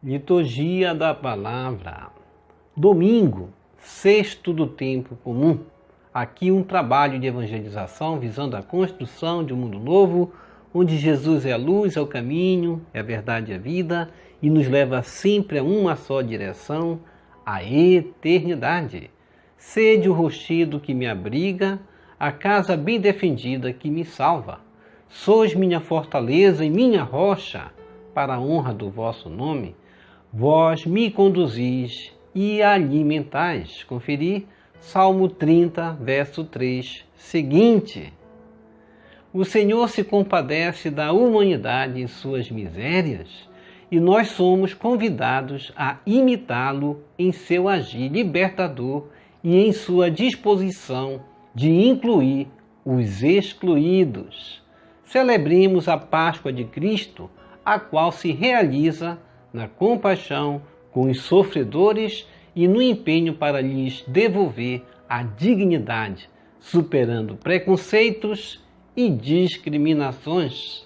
Liturgia da Palavra. Domingo, sexto do tempo comum. Aqui um trabalho de evangelização visando a construção de um mundo novo, onde Jesus é a luz, é o caminho, é a verdade e a vida, e nos leva sempre a uma só direção, a eternidade. Sede o rochedo que me abriga, a casa bem defendida que me salva. Sois minha fortaleza e minha rocha, para a honra do vosso nome. Vós me conduzis e alimentais. Conferir Salmo 30, verso 3, seguinte. O Senhor se compadece da humanidade em suas misérias e nós somos convidados a imitá-lo em seu agir libertador e em sua disposição de incluir os excluídos. Celebremos a Páscoa de Cristo, a qual se realiza na compaixão com os sofredores e no empenho para lhes devolver a dignidade, superando preconceitos e discriminações.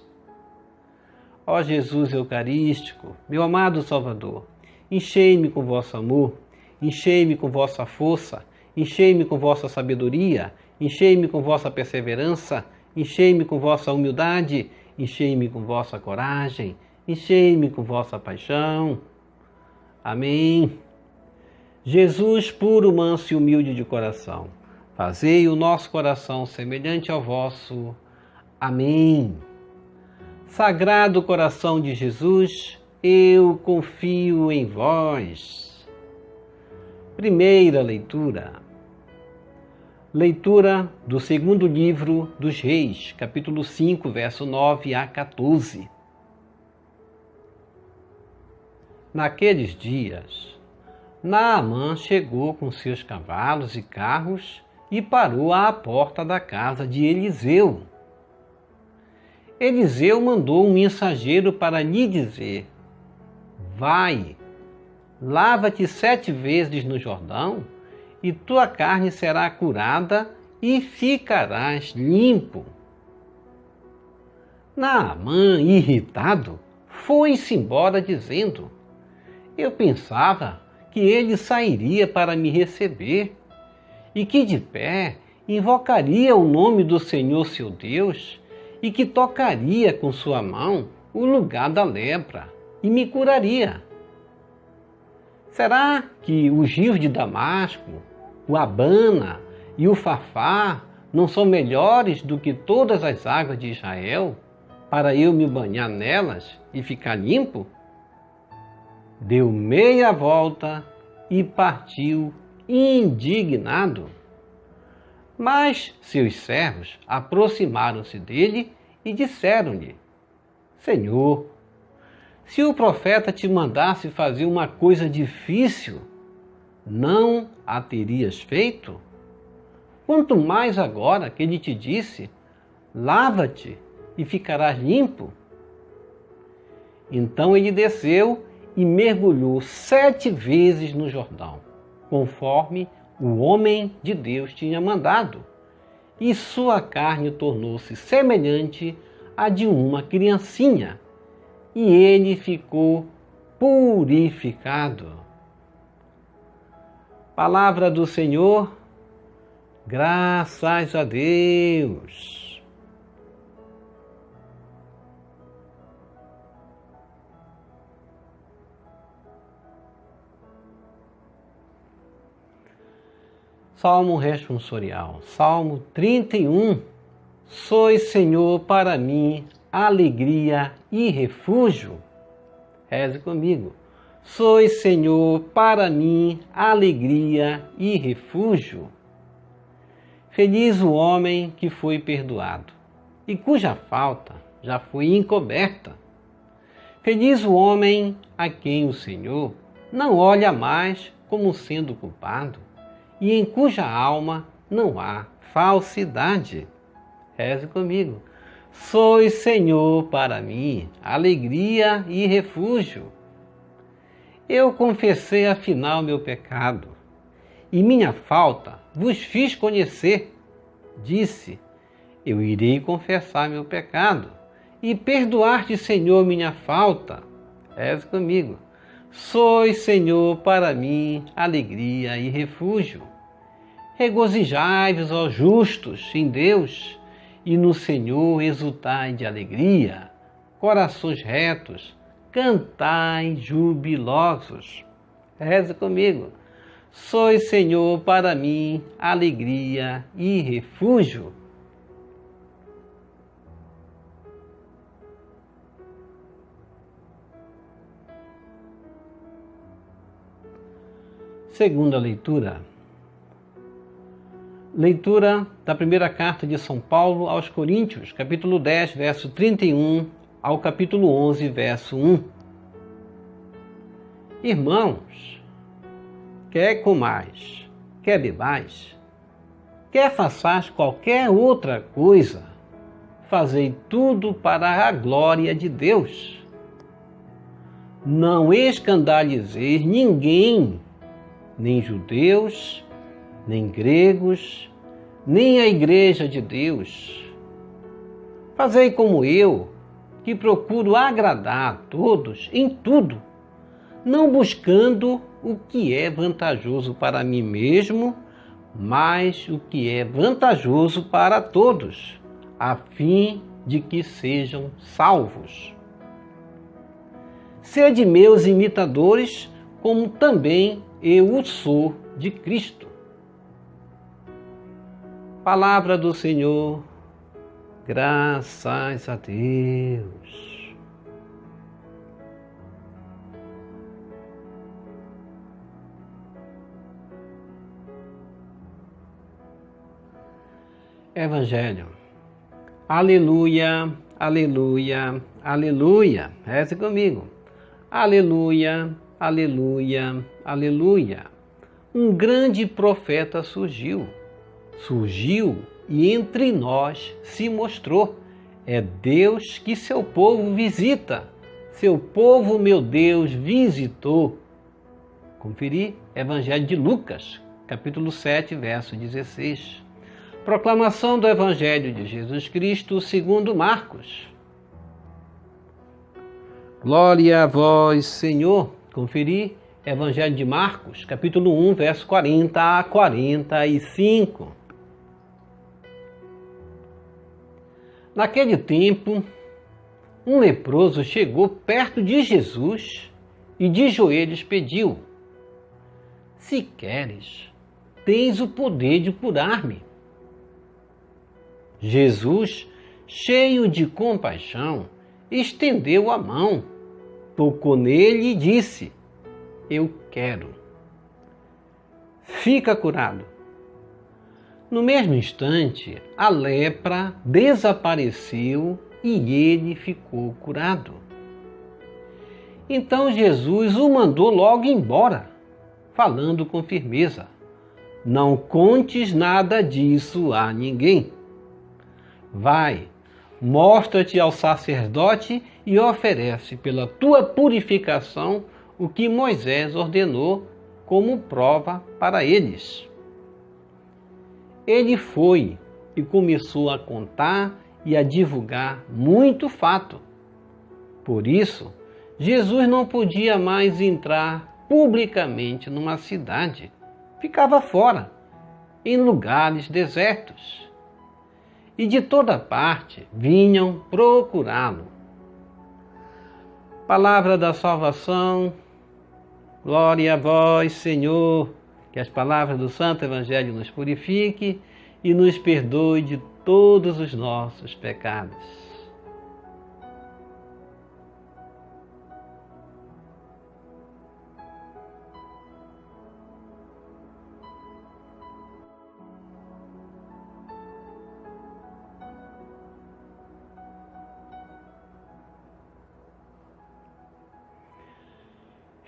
Ó Jesus Eucarístico, meu amado Salvador, enchei-me com vosso amor, enchei-me com vossa força, enchei-me com vossa sabedoria, enchei-me com vossa perseverança, enchei-me com vossa humildade, enchei-me com vossa coragem, enchei-me com vossa paixão. Amém. Jesus, puro, manso e humilde de coração, fazei o nosso coração semelhante ao vosso. Amém. Sagrado coração de Jesus, eu confio em vós. Primeira leitura. Leitura do segundo livro dos Reis, capítulo 5, verso 9 a 14. Naqueles dias, Naamã chegou com seus cavalos e carros e parou à porta da casa de Eliseu. Eliseu mandou um mensageiro para lhe dizer: vai, lava-te 7 vezes no Jordão, e tua carne será curada e ficarás limpo. Naamã, irritado, foi-se embora dizendo: eu pensava que ele sairia para me receber e que de pé invocaria o nome do Senhor seu Deus e que tocaria com sua mão o lugar da lepra e me curaria. Será que os rios de Damasco, o Abana e o Fafá não são melhores do que todas as águas de Israel, para eu me banhar nelas e ficar limpo? Deu meia volta e partiu indignado. Mas seus servos aproximaram-se dele e disseram-lhe: Senhor, se o profeta te mandasse fazer uma coisa difícil, não a terias feito? Quanto mais agora que ele te disse: lava-te e ficarás limpo. Então ele desceu e mergulhou 7 vezes no Jordão, conforme o homem de Deus tinha mandado, e sua carne tornou-se semelhante à de uma criancinha, e ele ficou purificado. Palavra do Senhor, graças a Deus. Salmo responsorial, Salmo 31. Sois, Senhor, para mim, alegria e refúgio. Reze comigo. Sois, Senhor, para mim, alegria e refúgio. Feliz o homem que foi perdoado e cuja falta já foi encoberta. Feliz o homem a quem o Senhor não olha mais como sendo culpado e em cuja alma não há falsidade. Reze comigo. Sois, Senhor, para mim, alegria e refúgio. Eu confessei afinal meu pecado, e minha falta vos fiz conhecer. Disse: eu irei confessar meu pecado, e perdoar-te, Senhor, minha falta. Reze comigo. Sois, Senhor, para mim alegria e refúgio. Regozijai-vos, ó justos, em Deus, e no Senhor exultai de alegria. Corações retos, cantai jubilosos. Reze comigo. Sois, Senhor, para mim alegria e refúgio. Segunda leitura. Leitura da primeira carta de São Paulo aos Coríntios, capítulo 10, verso 31 ao capítulo 11, verso 1. Irmãos, quer comais, quer bebais, quer façais qualquer outra coisa, fazei tudo para a glória de Deus. Não escandalizeis ninguém, nem judeus, nem gregos, nem a igreja de Deus. Fazei como eu, que procuro agradar a todos em tudo, não buscando o que é vantajoso para mim mesmo, mas o que é vantajoso para todos, a fim de que sejam salvos. Sede meus imitadores, como também eu o sou de Cristo. Palavra do Senhor, graças a Deus. Evangelho. Aleluia, aleluia, aleluia. Reze comigo. Aleluia, aleluia, aleluia. Um grande profeta surgiu e entre nós se mostrou. É Deus que seu povo visita. Seu povo, meu Deus, visitou. Conferir Evangelho de Lucas, capítulo 7, verso 16. Proclamação do Evangelho de Jesus Cristo segundo Marcos. Glória a vós, Senhor. Conferir Evangelho de Marcos, capítulo 1, verso 40 a 45. Naquele tempo, um leproso chegou perto de Jesus e de joelhos pediu: Se queres, tens o poder de curar-me. Jesus, cheio de compaixão, estendeu a mão, tocou nele e disse: Eu quero. Fica curado. No mesmo instante, a lepra desapareceu e ele ficou curado. Então Jesus o mandou logo embora, falando com firmeza: Não contes nada disso a ninguém. Vai, mostra-te ao sacerdote e oferece pela tua purificação o que Moisés ordenou como prova para eles. Ele foi e começou a contar e a divulgar muito fato. Por isso, Jesus não podia mais entrar publicamente numa cidade. Ficava fora, em lugares desertos. E de toda parte vinham procurá-lo. Palavra da salvação, glória a vós, Senhor. Que as palavras do Santo Evangelho nos purifique e nos perdoe de todos os nossos pecados.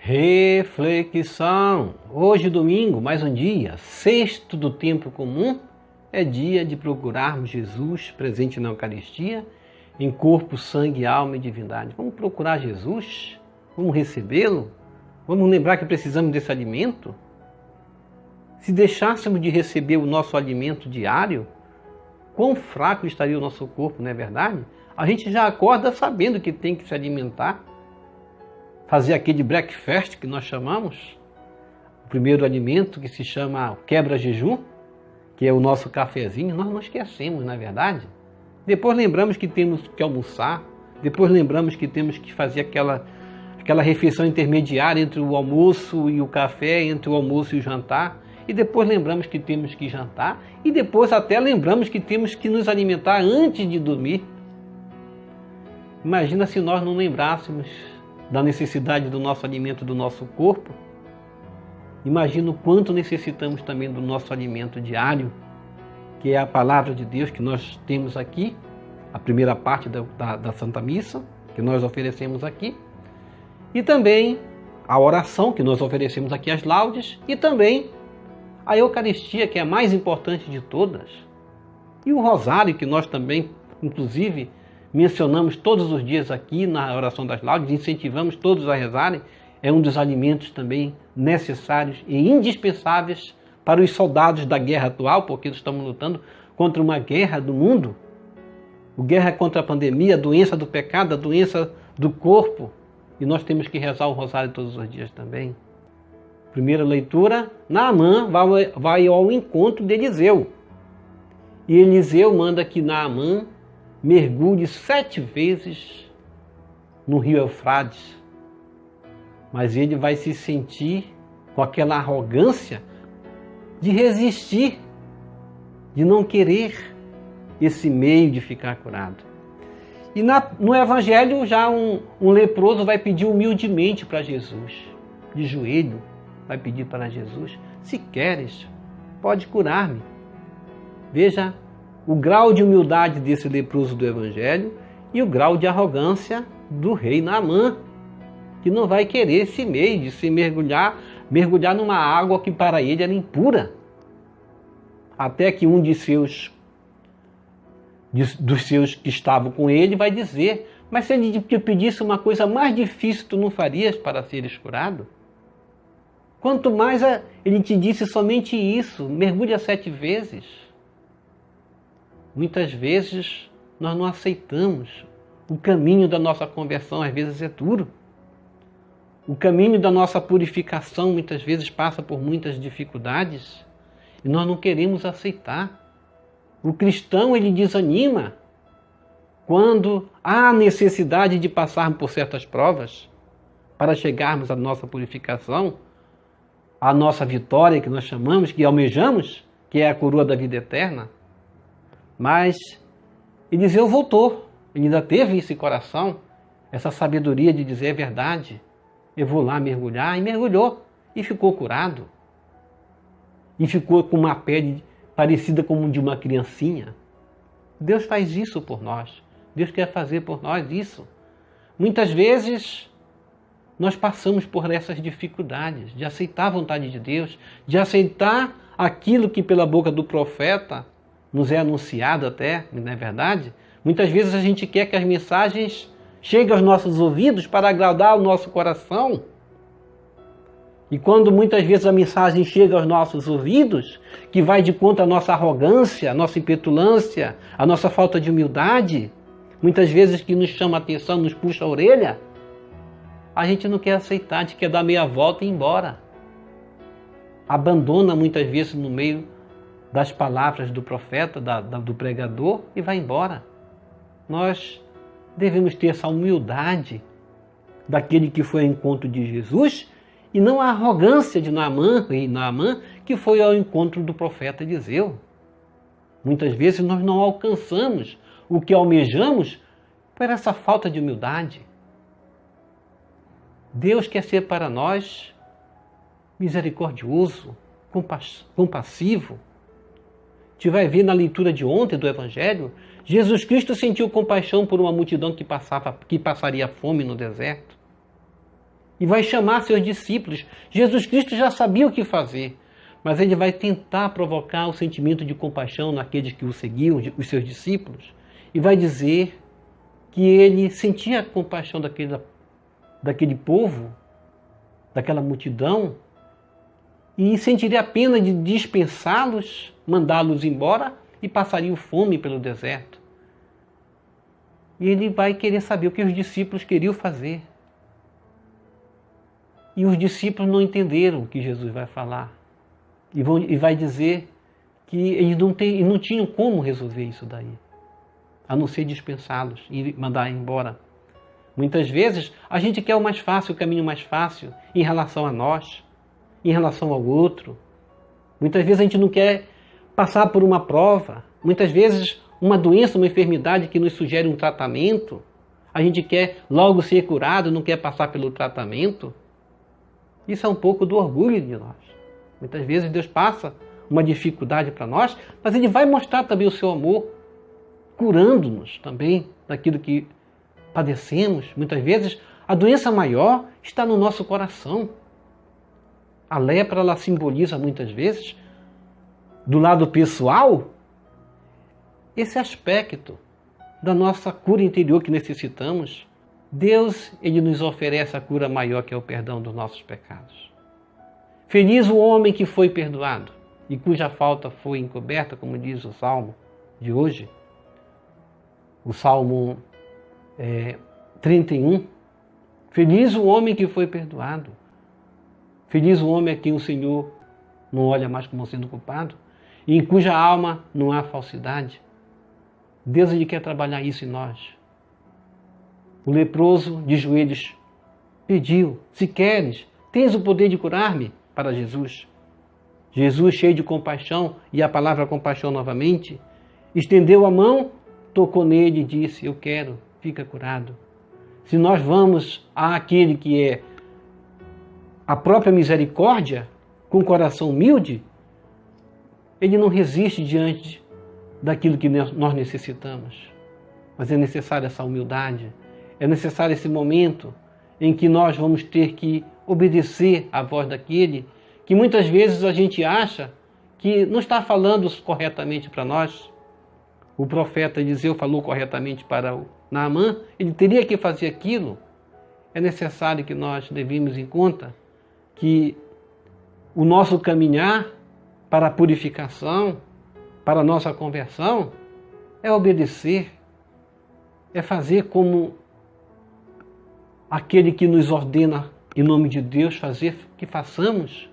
Reflexão. Hoje, domingo, mais um dia, sexto do tempo comum, é dia de procurarmos Jesus presente na Eucaristia, em corpo, sangue, alma e divindade. Vamos procurar Jesus? Vamos recebê-lo? Vamos lembrar que precisamos desse alimento? Se deixássemos de receber o nosso alimento diário, quão fraco estaria o nosso corpo, não é verdade? A gente já acorda sabendo que tem que se alimentar. fazer aquele breakfast que nós chamamos, o primeiro alimento que se chama quebra-jejum, que é o nosso cafezinho, nós não esquecemos, na verdade. Depois lembramos que temos que almoçar, depois lembramos que temos que fazer aquela refeição intermediária entre o almoço e o café, entre o almoço e o jantar, e depois lembramos que temos que jantar, e depois até lembramos que temos que nos alimentar antes de dormir. Imagina se nós não lembrássemos da necessidade do nosso alimento, do nosso corpo. Imagina o quanto necessitamos também do nosso alimento diário, que é a palavra de Deus que nós temos aqui, a primeira parte da Santa Missa, que nós oferecemos aqui, e também a oração que nós oferecemos aqui, as laudes, e também a Eucaristia, que é a mais importante de todas, e o Rosário, que nós também, inclusive, mencionamos todos os dias aqui na oração das laudes, incentivamos todos a rezarem, é um dos alimentos também necessários e indispensáveis para os soldados da guerra atual, porque estamos lutando contra uma guerra do mundo, a guerra contra a pandemia, a doença do pecado, a doença do corpo, e nós temos que rezar o rosário todos os dias também. Primeira leitura, Naamã vai ao encontro de Eliseu. E Eliseu manda que Naamã mergulhe 7 vezes no rio Eufrates. Mas ele vai se sentir com aquela arrogância de resistir, de não querer esse meio de ficar curado. E no Evangelho já um leproso vai pedir humildemente para Jesus, de joelho, vai pedir para Jesus: se queres, pode curar-me. Veja o grau de humildade desse leproso do Evangelho e o grau de arrogância do rei Naamã, que não vai querer esse meio de se mergulhar numa água que para ele era impura. Até que um dos seus que estavam com ele vai dizer: mas se ele te pedisse uma coisa mais difícil, tu não farias para seres curado? Quanto mais ele te disse somente isso, mergulha 7 vezes. Muitas vezes nós não aceitamos. O caminho da nossa conversão às vezes é duro. O caminho da nossa purificação muitas vezes passa por muitas dificuldades e nós não queremos aceitar. O cristão, ele desanima quando há necessidade de passarmos por certas provas para chegarmos à nossa purificação, à nossa vitória que nós chamamos, que almejamos, que é a coroa da vida eterna. Mas Eliseu voltou, ele ainda teve esse coração, essa sabedoria de dizer: é verdade, eu vou lá mergulhar, e mergulhou, e ficou curado. E ficou com uma pele parecida como de uma criancinha. Deus faz isso por nós. Deus quer fazer por nós isso. Muitas vezes nós passamos por essas dificuldades de aceitar a vontade de Deus, de aceitar aquilo que pela boca do profeta nos é anunciado até, não é verdade? Muitas vezes a gente quer que as mensagens cheguem aos nossos ouvidos para agradar o nosso coração. E quando muitas vezes a mensagem chega aos nossos ouvidos, que vai de conta à nossa arrogância, à nossa impetulância, à nossa falta de humildade, muitas vezes que nos chama a atenção, nos puxa a orelha, a gente não quer aceitar, a gente quer dar meia volta e ir embora. Abandona muitas vezes no meio das palavras do profeta, do pregador, e vai embora. Nós devemos ter essa humildade daquele que foi ao encontro de Jesus, e não a arrogância de Naamã, que foi ao encontro do profeta Eliseu. Muitas vezes nós não alcançamos o que almejamos por essa falta de humildade. Deus quer ser para nós misericordioso, compassivo. A gente vai ver na leitura de ontem do Evangelho, Jesus Cristo sentiu compaixão por uma multidão que passaria fome no deserto. E vai chamar seus discípulos. Jesus Cristo já sabia o que fazer, mas ele vai tentar provocar o sentimento de compaixão naqueles que o seguiam, os seus discípulos, e vai dizer que ele sentia compaixão daquele povo, daquela multidão, e sentiria a pena de dispensá-los, mandá-los embora, e passariam fome pelo deserto. E ele vai querer saber o que os discípulos queriam fazer. E os discípulos não entenderam o que Jesus vai falar. E vai dizer que eles não tinham como resolver isso daí, a não ser dispensá-los e mandar embora. Muitas vezes a gente quer o mais fácil, o caminho mais fácil em relação a nós, em relação ao outro. Muitas vezes a gente não quer passar por uma prova. Muitas vezes uma doença, uma enfermidade que nos sugere um tratamento, a gente quer logo ser curado, não quer passar pelo tratamento. Isso é um pouco do orgulho de nós. Muitas vezes Deus passa uma dificuldade para nós, mas Ele vai mostrar também o seu amor, curando-nos também daquilo que padecemos. Muitas vezes a doença maior está no nosso coração. A lepra, ela simboliza muitas vezes, do lado pessoal, esse aspecto da nossa cura interior que necessitamos. Deus, Ele nos oferece a cura maior, que é o perdão dos nossos pecados. Feliz o homem que foi perdoado e cuja falta foi encoberta, como diz o Salmo de hoje, o Salmo 31. Feliz o homem que foi perdoado. Feliz o homem a quem o Senhor não olha mais como sendo culpado e em cuja alma não há falsidade. Deus, Ele quer trabalhar isso em nós. O leproso de joelhos pediu: se queres, tens o poder de curar-me, para Jesus. Jesus, cheio de compaixão, e a palavra compaixão novamente, estendeu a mão, tocou nele e disse: eu quero, fica curado. Se nós vamos àquele que é a própria misericórdia, com o coração humilde, Ele não resiste diante daquilo que nós necessitamos. Mas é necessária essa humildade, é necessário esse momento em que nós vamos ter que obedecer à voz daquele que muitas vezes a gente acha que não está falando corretamente para nós. O profeta Eliseu falou corretamente para o Naamã, ele teria que fazer aquilo. É necessário que nós levemos em conta que o nosso caminhar para a purificação, para a nossa conversão, é obedecer, é fazer como aquele que nos ordena em nome de Deus fazer, que façamos.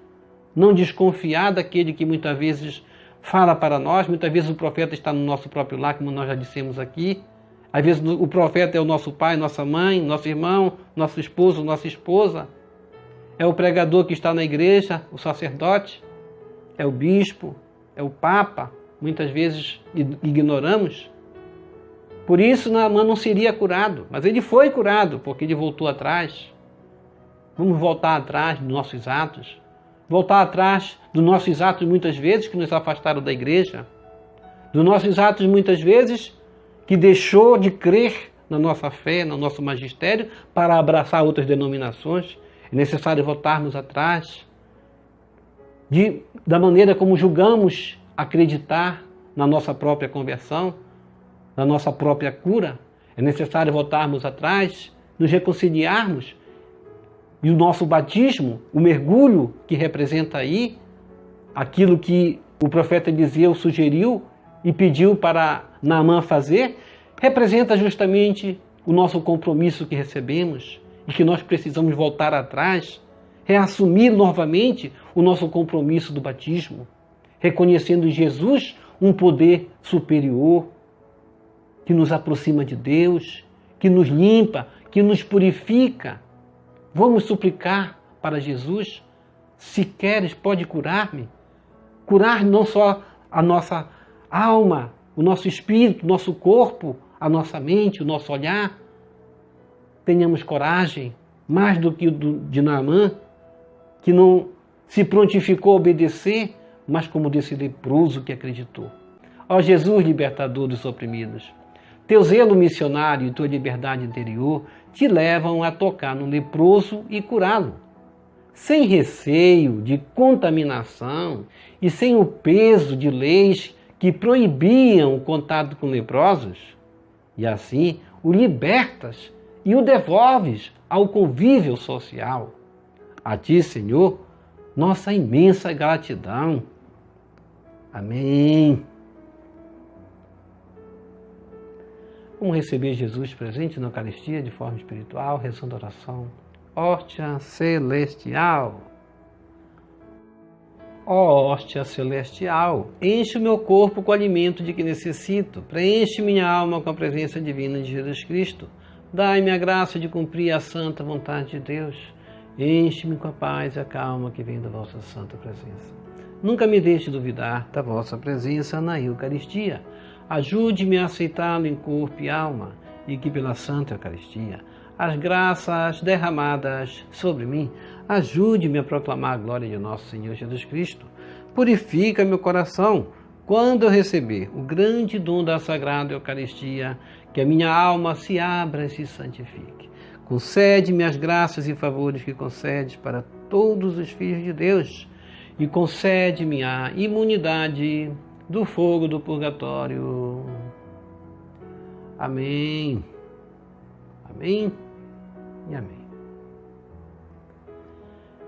Não desconfiar daquele que muitas vezes fala para nós. Muitas vezes o profeta está no nosso próprio lar, como nós já dissemos aqui. Às vezes o profeta é o nosso pai, nossa mãe, nosso irmão, nosso esposo, nossa esposa. É o pregador que está na igreja, o sacerdote. É o bispo, é o papa. Muitas vezes ignoramos. Por isso Naamã não seria curado, mas ele foi curado, porque ele voltou atrás. Vamos voltar atrás dos nossos atos. Voltar atrás dos nossos atos muitas vezes que nos afastaram da igreja. Dos nossos atos muitas vezes que deixou de crer na nossa fé, no nosso magistério, para abraçar outras denominações. É necessário voltarmos atrás da maneira como julgamos acreditar na nossa própria conversão, na nossa própria cura. É necessário voltarmos atrás, nos reconciliarmos. E o nosso batismo, o mergulho que representa aí, aquilo que o profeta Eliseu sugeriu e pediu para Naamã fazer, representa justamente o nosso compromisso que recebemos e que nós precisamos voltar atrás, reassumir novamente o nosso compromisso do batismo, reconhecendo em Jesus um poder superior que nos aproxima de Deus, que nos limpa, que nos purifica. Vamos suplicar para Jesus: se queres, pode curar-me. Curar não só a nossa alma, o nosso espírito, o nosso corpo, a nossa mente, o nosso olhar. Tenhamos coragem, mais do que o de Naamã, que não se prontificou a obedecer, mas como desse leproso que acreditou. Ó Jesus, libertador dos oprimidos, teu zelo missionário e tua liberdade interior te levam a tocar no leproso e curá-lo, sem receio de contaminação e sem o peso de leis que proibiam o contato com leprosos. E assim o libertas e o devolves ao convívio social. A ti, Senhor, nossa imensa gratidão. Amém. Vamos receber Jesus presente na Eucaristia de forma espiritual, rezando a oração hóstia celestial. Ó hóstia celestial, enche o meu corpo com o alimento de que necessito, preenche minha alma com a presença divina de Jesus Cristo, dai-me a graça de cumprir a santa vontade de Deus, enche-me com a paz e a calma que vem da vossa santa presença. Nunca me deixe duvidar da vossa presença na Eucaristia, ajude-me a aceitá-lo em corpo e alma, e que pela santa Eucaristia, as graças derramadas sobre mim, ajude-me a proclamar a glória de nosso Senhor Jesus Cristo. Purifica meu coração quando eu receber o grande dom da Sagrada Eucaristia, que a minha alma se abra e se santifique. Concede-me as graças e favores que concedes para todos os filhos de Deus e concede-me a imunidade do fogo do purgatório. Amém. Amém e amém.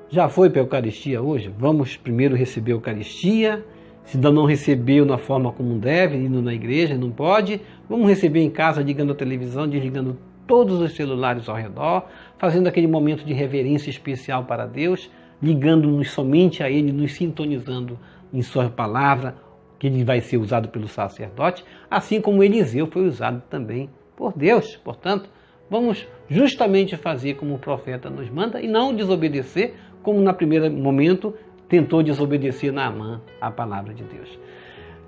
Já foi para a Eucaristia hoje? Vamos primeiro receber a Eucaristia. Se ainda não recebeu na forma como deve, indo na igreja, não pode. Vamos receber em casa, ligando a televisão, desligando todos os celulares ao redor, fazendo aquele momento de reverência especial para Deus, ligando-nos somente a Ele, nos sintonizando em Sua palavra, que ele vai ser usado pelo sacerdote, assim como Eliseu foi usado também por Deus. Portanto, vamos justamente fazer como o profeta nos manda e não desobedecer, como no primeiro momento tentou desobedecer Naamã à palavra de Deus.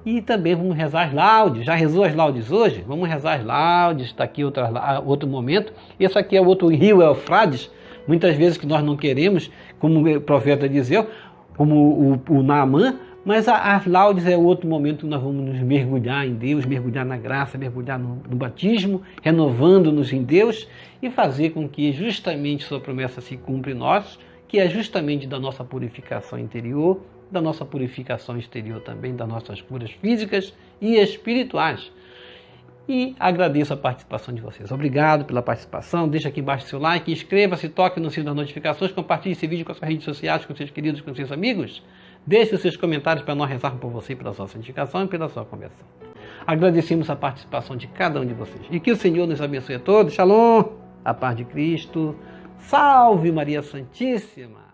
E também vamos rezar as laudes. Já rezou as laudes hoje? Vamos rezar as laudes, está aqui outro momento. Esse aqui é outro rio Eufrates, muitas vezes que nós não queremos, como o profeta Eliseu, como o Naamã, mas as laudes é outro momento que nós vamos nos mergulhar em Deus, mergulhar na graça, mergulhar no batismo, renovando-nos em Deus e fazer com que justamente sua promessa se cumpra em nós, que é justamente da nossa purificação interior, da nossa purificação exterior também, das nossas curas físicas e espirituais. E agradeço a participação de vocês. Obrigado pela participação. Deixa aqui embaixo seu like, inscreva-se, toque no sino das notificações, compartilhe esse vídeo com as suas redes sociais, com seus queridos, com seus amigos. Deixe os seus comentários para nós rezarmos por você, pela sua santificação e pela sua conversão. Agradecemos a participação de cada um de vocês. E que o Senhor nos abençoe a todos. Shalom, a paz de Cristo. Salve Maria Santíssima.